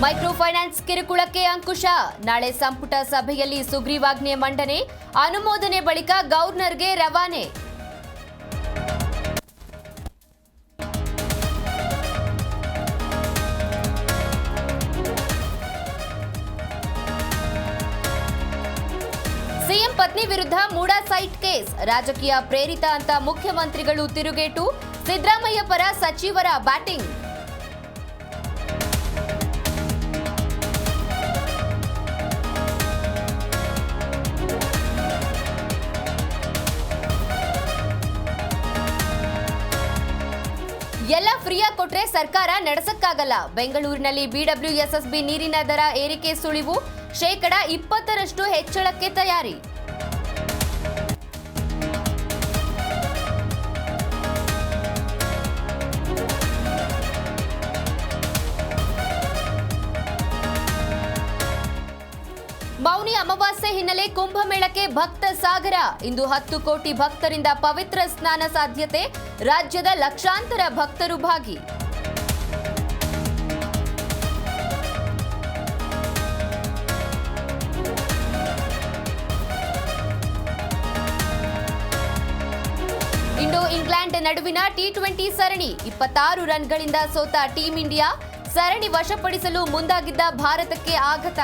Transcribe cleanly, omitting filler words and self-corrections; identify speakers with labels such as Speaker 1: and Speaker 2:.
Speaker 1: Micro finance ಕಿರುಕುಳಕ್ಕೆ ಅಂಕುಶ. ನಾಳೆ ಸಂಪುಟ ಸಭೆಯಲ್ಲಿ ಸುಗ್ರೀವಾಜ್ಞೆ ಮಂಡನೆ, ಅನುಮೋದನೆ ಬಳಿಕ ಗವರ್ನರ್ಗೆ ರವಾನೆ. ಸಿಎಂ ಪತ್ನಿ ವಿರುದ್ಧ ಮೂಡಾ ಸೈಟ್ ಕೇಸ್, ರಾಜಕೀಯ ಪ್ರೇರಿತ ಅಂತ ಮುಖ್ಯಮಂತ್ರಿಗಳು ತಿರುಗೇಟು, ಸಿದ್ದರಾಮಯ್ಯ ಪರ ಸಚಿವರ ಬ್ಯಾಟಿಂಗ್. ಎಲ್ಲ ಫ್ರೀಯಾಗಿ ಕೊಟ್ರೆ ಸರ್ಕಾರ ನಡೆಸಕ್ಕಾಗಲ್ಲ. ಬೆಂಗಳೂರಿನಲ್ಲಿ ಬಿಡಬ್ಲ್ಯೂಎಸ್ಎಸ್ಬಿ ನೀರಿನ ದರ ಏರಿಕೆ ಸುಳಿವು, ಶೇಕಡ 20ರಷ್ಟು ಹೆಚ್ಚಳಕ್ಕೆ ತಯಾರಿ. ಮೌನಿ ಅಮಾವಾಸ್ಯೆ ಹಿನ್ನೆಲೆ ಕುಂಭಮೇಳಕ್ಕೆ ಭಕ್ತ ಸಾಗರ. ಇಂದು 10 ಕೋಟಿ ಭಕ್ತರಿಂದ ಪವಿತ್ರ ಸ್ನಾನ ಸಾಧ್ಯತೆ, ರಾಜ್ಯದ ಲಕ್ಷಾಂತರ ಭಕ್ತರು ಭಾಗಿ. ಇಂದು ಇಂಗ್ಲೆಂಡ್ ನಡುವಿನ ಟಿ20 ಸರಣಿ, 26 ರನ್ಗಳಿಂದ ಸೋತ ಟೀಂ ಇಂಡಿಯಾ, ಸರಣಿ ವಶಪಡಿಸಲು ಮುಂದಾಗಿದ್ದ ಭಾರತಕ್ಕೆ ಆಘಾತ.